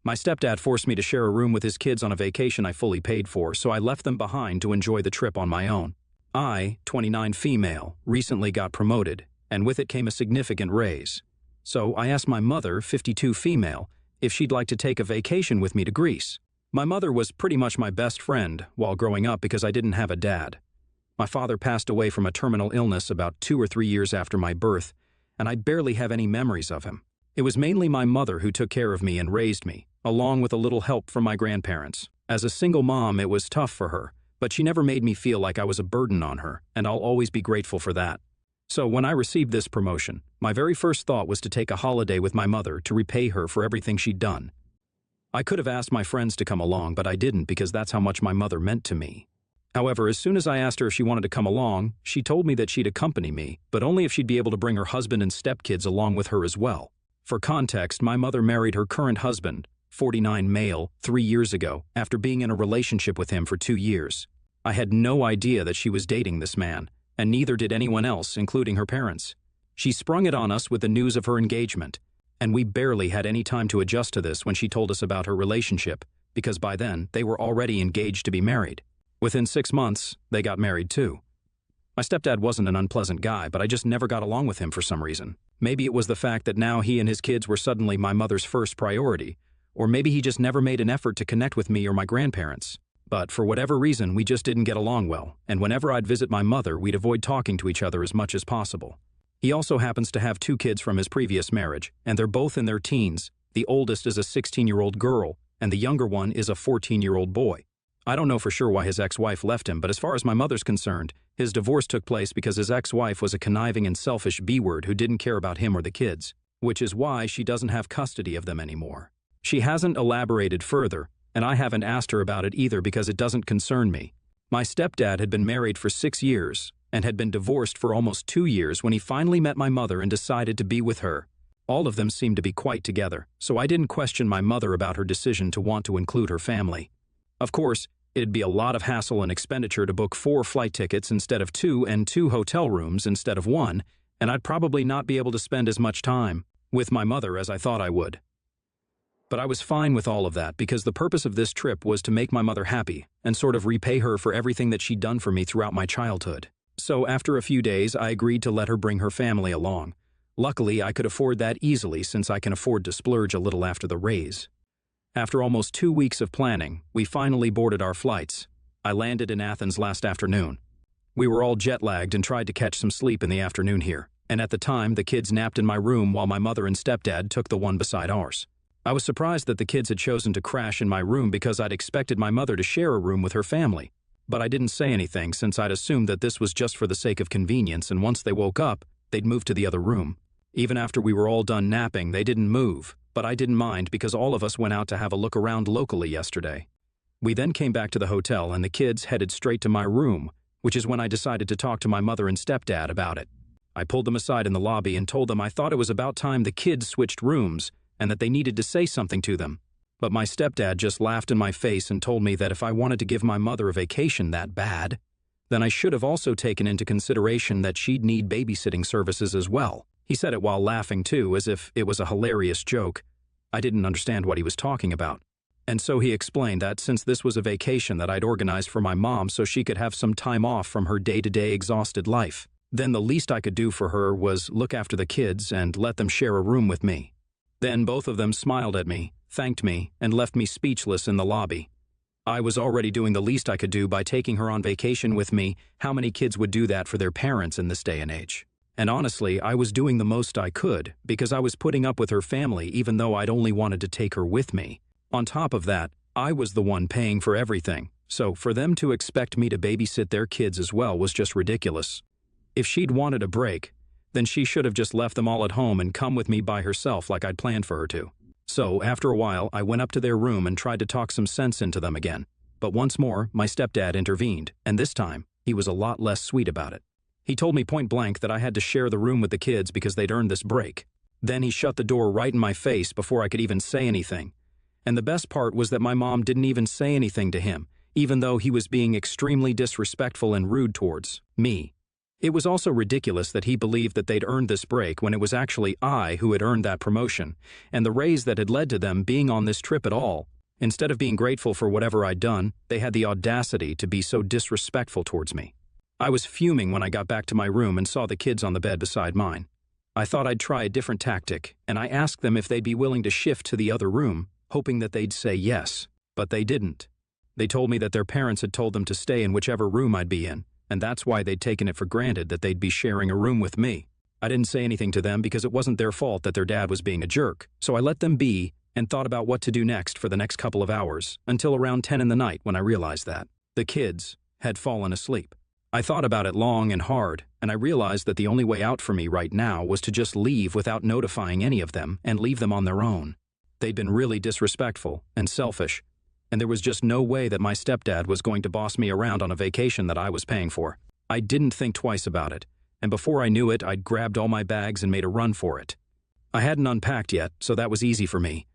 My stepdad forced me to share a room with his kids on a vacation I fully paid for, so I left them behind to enjoy the trip on my own. I, 29 female, recently got promoted, and with it came a significant raise. So I asked my mother, 52 female, if she'd like to take a vacation with me to Greece. My mother was pretty much my best friend while growing up because I didn't have a dad. My father passed away from a terminal illness about 2 or 3 years after my birth, and I barely have any memories of him. It was mainly my mother who took care of me and raised me, along with a little help from my grandparents. As a single mom, it was tough for her, but she never made me feel like I was a burden on her, and I'll always be grateful for that. So when I received this promotion, my very first thought was to take a holiday with my mother to repay her for everything she'd done. I could have asked my friends to come along, but I didn't because that's how much my mother meant to me. However, as soon as I asked her if she wanted to come along, she told me that she'd accompany me, but only if she'd be able to bring her husband and stepkids along with her as well. For context, my mother married her current husband, 49 male, 3 years ago, after being in a relationship with him for 2 years. I had no idea that she was dating this man, and neither did anyone else, including her parents. She sprung it on us with the news of her engagement, and we barely had any time to adjust to this when she told us about her relationship, because by then, they were already engaged to be married. Within 6 months, they got married too. My stepdad wasn't an unpleasant guy, but I just never got along with him for some reason. Maybe it was the fact that now he and his kids were suddenly my mother's first priority, or maybe he just never made an effort to connect with me or my grandparents. But for whatever reason, we just didn't get along well, and whenever I'd visit my mother, we'd avoid talking to each other as much as possible. He also happens to have 2 kids from his previous marriage, and they're both in their teens. The oldest is a 16-year-old girl, and the younger one is a 14-year-old boy. I don't know for sure why his ex-wife left him, but as far as my mother's concerned, his divorce took place because his ex-wife was a conniving and selfish B-word who didn't care about him or the kids, which is why she doesn't have custody of them anymore. She hasn't elaborated further, and I haven't asked her about it either because it doesn't concern me. My stepdad had been married for 6 years and had been divorced for almost 2 years when he finally met my mother and decided to be with her. All of them seemed to be quite together, so I didn't question my mother about her decision to want to include her family. Of course, it'd be a lot of hassle and expenditure to book 4 flight tickets instead of 2 and 2 hotel rooms instead of 1, and I'd probably not be able to spend as much time with my mother as I thought I would. But I was fine with all of that because the purpose of this trip was to make my mother happy and sort of repay her for everything that she'd done for me throughout my childhood. So after a few days, I agreed to let her bring her family along. Luckily, I could afford that easily since I can afford to splurge a little after the raise. After almost 2 weeks of planning, we finally boarded our flights. I landed in Athens last afternoon. We were all jet-lagged and tried to catch some sleep in the afternoon here, and at the time, the kids napped in my room while my mother and stepdad took the one beside ours. I was surprised that the kids had chosen to crash in my room because I'd expected my mother to share a room with her family, but I didn't say anything since I'd assumed that this was just for the sake of convenience, and once they woke up, they'd move to the other room. Even after we were all done napping, they didn't move, but I didn't mind because all of us went out to have a look around locally yesterday. We then came back to the hotel and the kids headed straight to my room, which is when I decided to talk to my mother and stepdad about it. I pulled them aside in the lobby and told them I thought it was about time the kids switched rooms and that they needed to say something to them. But my stepdad just laughed in my face and told me that if I wanted to give my mother a vacation that bad, then I should have also taken into consideration that she'd need babysitting services as well. He said it while laughing too, as if it was a hilarious joke. I didn't understand what he was talking about. And so he explained that since this was a vacation that I'd organized for my mom so she could have some time off from her day-to-day exhausted life, then the least I could do for her was look after the kids and let them share a room with me. Then both of them smiled at me, thanked me, and left me speechless in the lobby. I was already doing the least I could do by taking her on vacation with me. How many kids would do that for their parents in this day and age? And honestly, I was doing the most I could because I was putting up with her family even though I'd only wanted to take her with me. On top of that, I was the one paying for everything, so for them to expect me to babysit their kids as well was just ridiculous. If she'd wanted a break, then she should have just left them all at home and come with me by herself like I'd planned for her to. So, after a while, I went up to their room and tried to talk some sense into them again. But once more, my stepdad intervened, and this time, he was a lot less sweet about it. He told me point blank that I had to share the room with the kids because they'd earned this break. Then he shut the door right in my face before I could even say anything. And the best part was that my mom didn't even say anything to him, even though he was being extremely disrespectful and rude towards me. It was also ridiculous that he believed that they'd earned this break when it was actually I who had earned that promotion, and the raise that had led to them being on this trip at all. Instead of being grateful for whatever I'd done, they had the audacity to be so disrespectful towards me. I was fuming when I got back to my room and saw the kids on the bed beside mine. I thought I'd try a different tactic, and I asked them if they'd be willing to shift to the other room, hoping that they'd say yes, but they didn't. They told me that their parents had told them to stay in whichever room I'd be in, and that's why they'd taken it for granted that they'd be sharing a room with me. I didn't say anything to them because it wasn't their fault that their dad was being a jerk, so I let them be and thought about what to do next for the next couple of hours, until around 10 in the night when I realized that the kids had fallen asleep. I thought about it long and hard, and I realized that the only way out for me right now was to just leave without notifying any of them and leave them on their own. They'd been really disrespectful and selfish, and there was just no way that my stepdad was going to boss me around on a vacation that I was paying for. I didn't think twice about it, and before I knew it, I'd grabbed all my bags and made a run for it. I hadn't unpacked yet, so that was easy for me.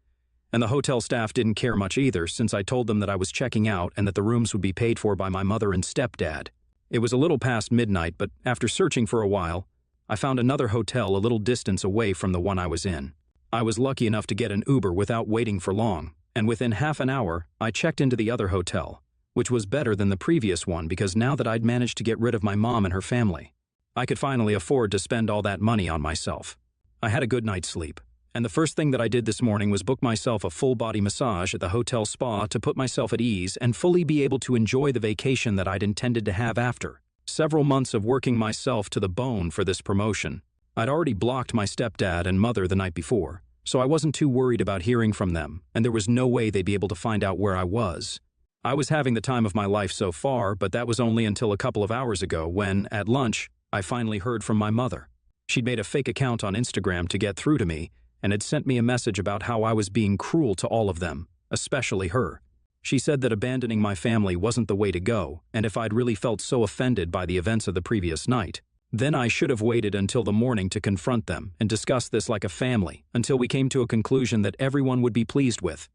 And the hotel staff didn't care much either, since I told them that I was checking out and that the rooms would be paid for by my mother and stepdad. It was a little past midnight, but after searching for a while, I found another hotel a little distance away from the one I was in. I was lucky enough to get an Uber without waiting for long, and within half an hour, I checked into the other hotel, which was better than the previous one because now that I'd managed to get rid of my mom and her family, I could finally afford to spend all that money on myself. I had a good night's sleep, and the first thing that I did this morning was book myself a full-body massage at the hotel spa to put myself at ease and fully be able to enjoy the vacation that I'd intended to have after several months of working myself to the bone for this promotion. I'd already blocked my stepdad and mother the night before, so I wasn't too worried about hearing from them, and there was no way they'd be able to find out where I was. I was having the time of my life so far, but that was only until a couple of hours ago when, at lunch, I finally heard from my mother. She'd made a fake account on Instagram to get through to me, and had sent me a message about how I was being cruel to all of them, especially her. She said that abandoning my family wasn't the way to go, and if I'd really felt so offended by the events of the previous night, then I should have waited until the morning to confront them and discuss this like a family until we came to a conclusion that everyone would be pleased with.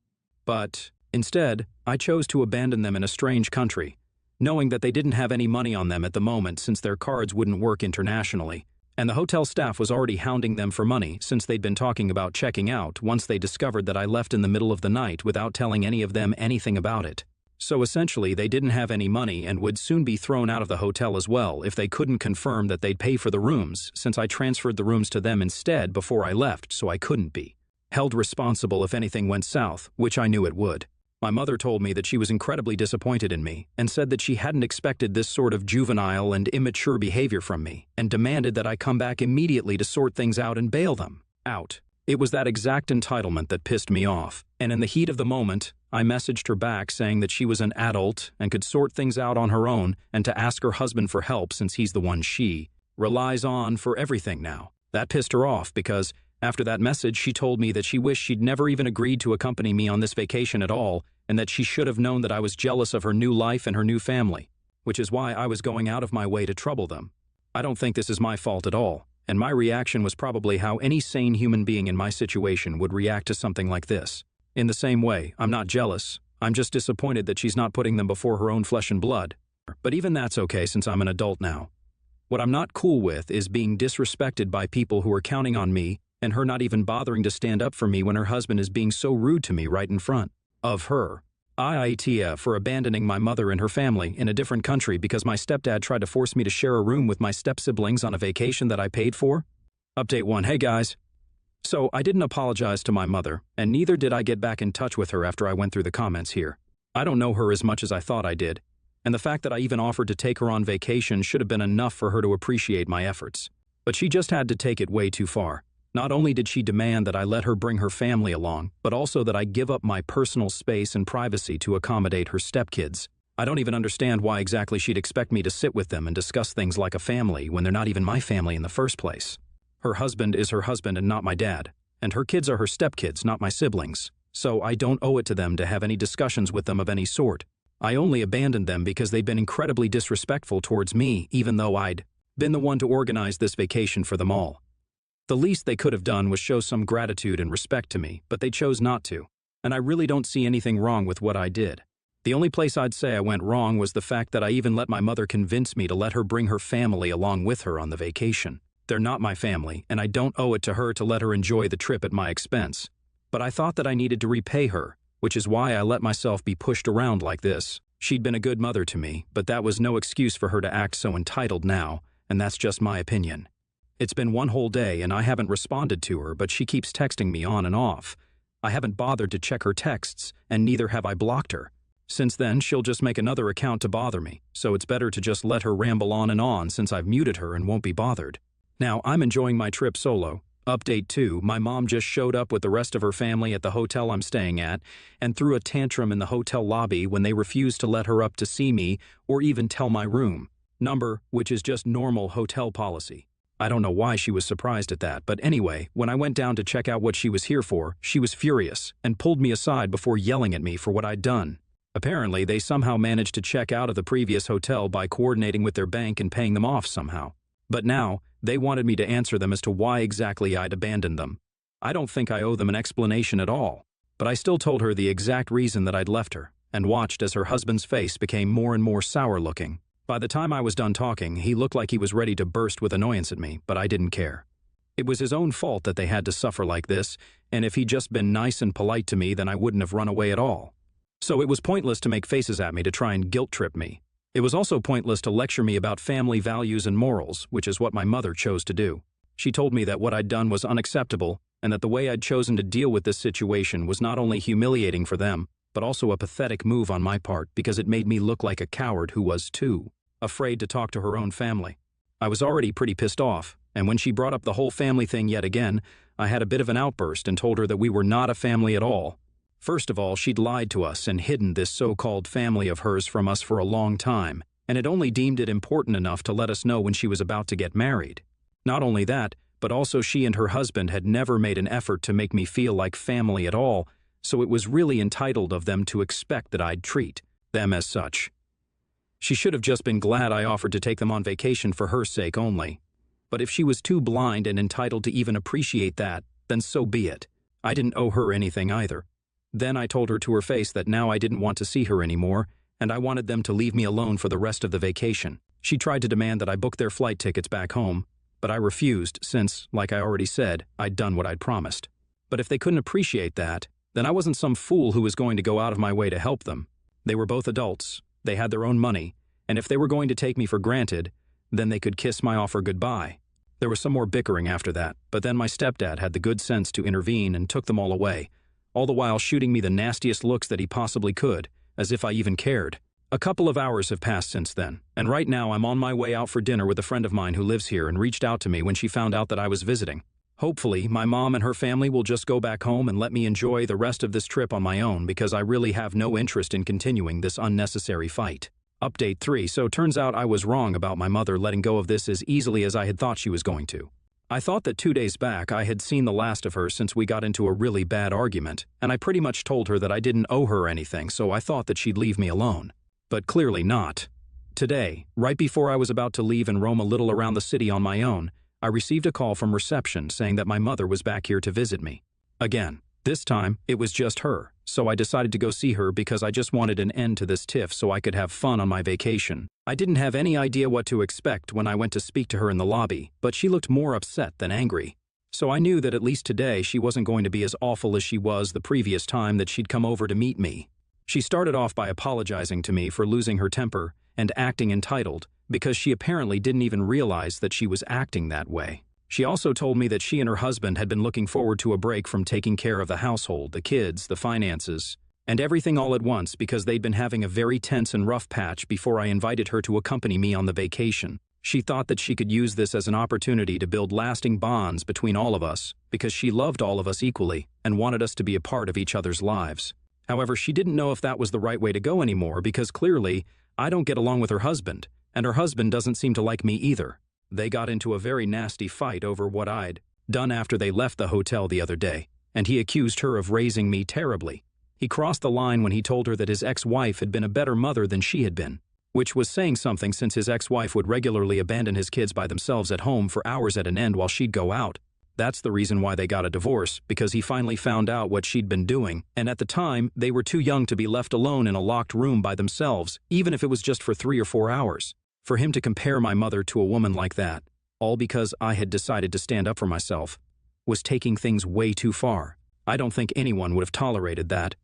But instead, I chose to abandon them in a strange country, knowing that they didn't have any money on them at the moment since their cards wouldn't work internationally, and the hotel staff was already hounding them for money since they'd been talking about checking out once they discovered that I left in the middle of the night without telling any of them anything about it. So essentially, they didn't have any money and would soon be thrown out of the hotel as well if they couldn't confirm that they'd pay for the rooms, since I transferred the rooms to them instead before I left, so I couldn't be held responsible if anything went south, which I knew it would. My mother told me that she was incredibly disappointed in me and said that she hadn't expected this sort of juvenile and immature behavior from me and demanded that I come back immediately to sort things out and bail them out. It was that exact entitlement that pissed me off, and in the heat of the moment, I messaged her back saying that she was an adult and could sort things out on her own and to ask her husband for help since he's the one she relies on for everything now. That pissed her off because after that message, she told me that she wished she'd never even agreed to accompany me on this vacation at all and that she should have known that I was jealous of her new life and her new family, which is why I was going out of my way to trouble them. I don't think this is my fault at all, and my reaction was probably how any sane human being in my situation would react to something like this. In the same way, I'm not jealous. I'm just disappointed that she's not putting them before her own flesh and blood. But even that's okay since I'm an adult now. What I'm not cool with is being disrespected by people who are counting on me and her not even bothering to stand up for me when her husband is being so rude to me right in front of her. IITF for abandoning my mother and her family in a different country because my stepdad tried to force me to share a room with my step-siblings on a vacation that I paid for. Update 1. Hey guys. So I didn't apologize to my mother, and neither did I get back in touch with her after I went through the comments here. I don't know her as much as I thought I did, and the fact that I even offered to take her on vacation should have been enough for her to appreciate my efforts. But she just had to take it way too far. Not only did she demand that I let her bring her family along, but also that I give up my personal space and privacy to accommodate her stepkids. I don't even understand why exactly she'd expect me to sit with them and discuss things like a family when they're not even my family in the first place. Her husband is her husband and not my dad, and her kids are her stepkids, not my siblings, so I don't owe it to them to have any discussions with them of any sort. I only abandoned them because they'd been incredibly disrespectful towards me, even though I'd been the one to organize this vacation for them all. The least they could have done was show some gratitude and respect to me, but they chose not to, and I really don't see anything wrong with what I did. The only place I'd say I went wrong was the fact that I even let my mother convince me to let her bring her family along with her on the vacation. They're not my family, and I don't owe it to her to let her enjoy the trip at my expense. But I thought that I needed to repay her, which is why I let myself be pushed around like this. She'd been a good mother to me, but that was no excuse for her to act so entitled now, and that's just my opinion. It's been one whole day and I haven't responded to her, but she keeps texting me on and off. I haven't bothered to check her texts, and neither have I blocked her. Since then, she'll just make another account to bother me, so it's better to just let her ramble on and on since I've muted her and won't be bothered. Now, I'm enjoying my trip solo. Update 2, my mom just showed up with the rest of her family at the hotel I'm staying at and threw a tantrum in the hotel lobby when they refused to let her up to see me or even tell my room number, which is just normal hotel policy. I don't know why she was surprised at that, but anyway, when I went down to check out what she was here for, she was furious and pulled me aside before yelling at me for what I'd done. Apparently, they somehow managed to check out of the previous hotel by coordinating with their bank and paying them off somehow. But now, they wanted me to answer them as to why exactly I'd abandoned them. I don't think I owe them an explanation at all, but I still told her the exact reason that I'd left her, and watched as her husband's face became more and more sour-looking. By the time I was done talking, he looked like he was ready to burst with annoyance at me, but I didn't care. It was his own fault that they had to suffer like this, and if he'd just been nice and polite to me, then I wouldn't have run away at all. So it was pointless to make faces at me to try and guilt-trip me. It was also pointless to lecture me about family values and morals, which is what my mother chose to do. She told me that what I'd done was unacceptable, and that the way I'd chosen to deal with this situation was not only humiliating for them, but also a pathetic move on my part because it made me look like a coward who was, too, afraid to talk to her own family. I was already pretty pissed off, and when she brought up the whole family thing yet again, I had a bit of an outburst and told her that we were not a family at all. First of all, she'd lied to us and hidden this so-called family of hers from us for a long time, and had only deemed it important enough to let us know when she was about to get married. Not only that, but also she and her husband had never made an effort to make me feel like family at all, so it was really entitled of them to expect that I'd treat them as such. She should have just been glad I offered to take them on vacation for her sake only. But if she was too blind and entitled to even appreciate that, then so be it. I didn't owe her anything either. Then I told her to her face that now I didn't want to see her anymore, and I wanted them to leave me alone for the rest of the vacation. She tried to demand that I book their flight tickets back home, but I refused since, like I already said, I'd done what I'd promised. But if they couldn't appreciate that, then I wasn't some fool who was going to go out of my way to help them. They were both adults, they had their own money, and if they were going to take me for granted, then they could kiss my offer goodbye. There was some more bickering after that, but then my stepdad had the good sense to intervene and took them all away, all the while shooting me the nastiest looks that he possibly could, as if I even cared. A couple of hours have passed since then, and right now I'm on my way out for dinner with a friend of mine who lives here and reached out to me when she found out that I was visiting. Hopefully, my mom and her family will just go back home and let me enjoy the rest of this trip on my own because I really have no interest in continuing this unnecessary fight. Update 3, so turns out I was wrong about my mother letting go of this as easily as I had thought she was going to. I thought that 2 days back I had seen the last of her since we got into a really bad argument, and I pretty much told her that I didn't owe her anything, so I thought that she'd leave me alone. But clearly not. Today, right before I was about to leave and roam a little around the city on my own, I received a call from reception saying that my mother was back here to visit me. Again, this time it was just her, so I decided to go see her because I just wanted an end to this tiff so I could have fun on my vacation. I didn't have any idea what to expect when I went to speak to her in the lobby, but she looked more upset than angry. So I knew that at least today she wasn't going to be as awful as she was the previous time that she'd come over to meet me. She started off by apologizing to me for losing her temper and acting entitled because she apparently didn't even realize that she was acting that way. She also told me that she and her husband had been looking forward to a break from taking care of the household, the kids, the finances, and everything all at once because they'd been having a very tense and rough patch before I invited her to accompany me on the vacation. She thought that she could use this as an opportunity to build lasting bonds between all of us because she loved all of us equally and wanted us to be a part of each other's lives. However, she didn't know if that was the right way to go anymore because clearly I don't get along with her husband, and her husband doesn't seem to like me either. They got into a very nasty fight over what I'd done after they left the hotel the other day, and he accused her of raising me terribly. He crossed the line when he told her that his ex-wife had been a better mother than she had been, which was saying something since his ex-wife would regularly abandon his kids by themselves at home for hours at an end while she'd go out. That's the reason why they got a divorce, because he finally found out what she'd been doing, and at the time, they were too young to be left alone in a locked room by themselves, even if it was just for 3 or 4 hours. For him to compare my mother to a woman like that, all because I had decided to stand up for myself, was taking things way too far. I don't think anyone would have tolerated that.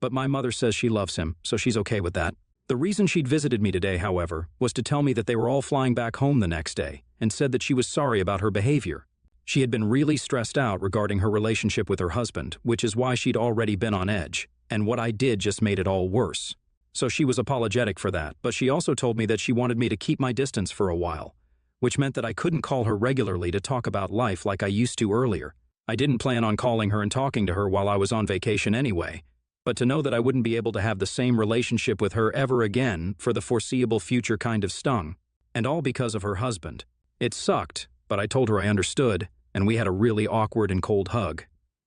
But my mother says she loves him, so she's okay with that. The reason she'd visited me today, however, was to tell me that they were all flying back home the next day, and said that she was sorry about her behavior. She had been really stressed out regarding her relationship with her husband, which is why she'd already been on edge, and what I did just made it all worse. So she was apologetic for that, but she also told me that she wanted me to keep my distance for a while, which meant that I couldn't call her regularly to talk about life like I used to earlier. I didn't plan on calling her and talking to her while I was on vacation anyway, but to know that I wouldn't be able to have the same relationship with her ever again for the foreseeable future kind of stung, and all because of her husband. It sucked, but I told her I understood, and we had a really awkward and cold hug.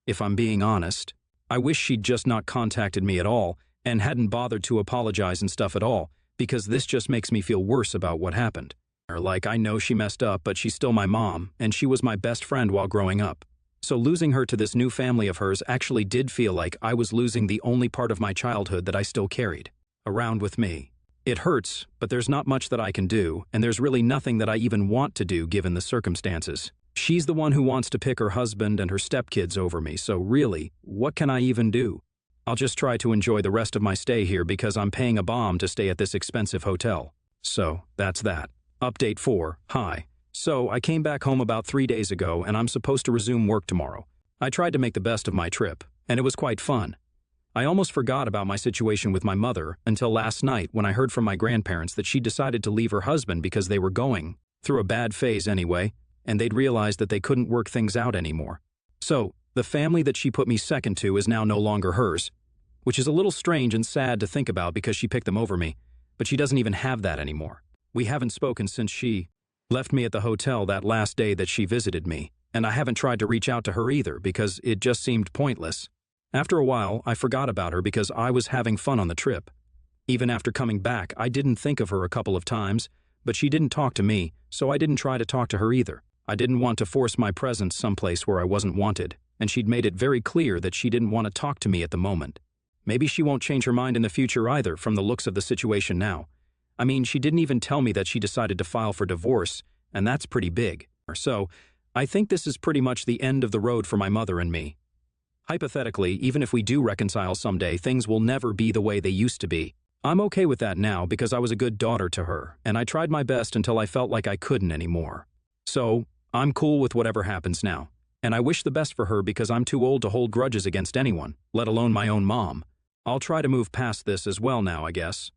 If I'm being honest, I wish she'd just not contacted me at all and hadn't bothered to apologize and stuff at all, because this just makes me feel worse about what happened. Like, I know she messed up, but she's still my mom, and she was my best friend while growing up. So losing her to this new family of hers actually did feel like I was losing the only part of my childhood that I still carried around with me. It hurts, but there's not much that I can do, and there's really nothing that I even want to do given the circumstances. She's the one who wants to pick her husband and her stepkids over me, so really, what can I even do? I'll just try to enjoy the rest of my stay here because I'm paying a bomb to stay at this expensive hotel. So, that's that. Update 4, hi. So, I came back home about 3 days ago and I'm supposed to resume work tomorrow. I tried to make the best of my trip, and it was quite fun. I almost forgot about my situation with my mother until last night when I heard from my grandparents that she decided to leave her husband because they were going through a bad phase anyway, and they'd realized that they couldn't work things out anymore. So, the family that she put me second to is now no longer hers, which is a little strange and sad to think about because she picked them over me, but she doesn't even have that anymore. We haven't spoken since she left me at the hotel that last day that she visited me, and I haven't tried to reach out to her either because it just seemed pointless. After a while, I forgot about her because I was having fun on the trip. Even after coming back, I didn't think of her a couple of times, but she didn't talk to me, so I didn't try to talk to her either. I didn't want to force my presence someplace where I wasn't wanted, and she'd made it very clear that she didn't want to talk to me at the moment. Maybe she won't change her mind in the future either from the looks of the situation now. I mean, she didn't even tell me that she decided to file for divorce, and that's pretty big. So, I think this is pretty much the end of the road for my mother and me. Hypothetically, even if we do reconcile someday, things will never be the way they used to be. I'm okay with that now because I was a good daughter to her, and I tried my best until I felt like I couldn't anymore. So, I'm cool with whatever happens now, and I wish the best for her because I'm too old to hold grudges against anyone, let alone my own mom. I'll try to move past this as well now, I guess.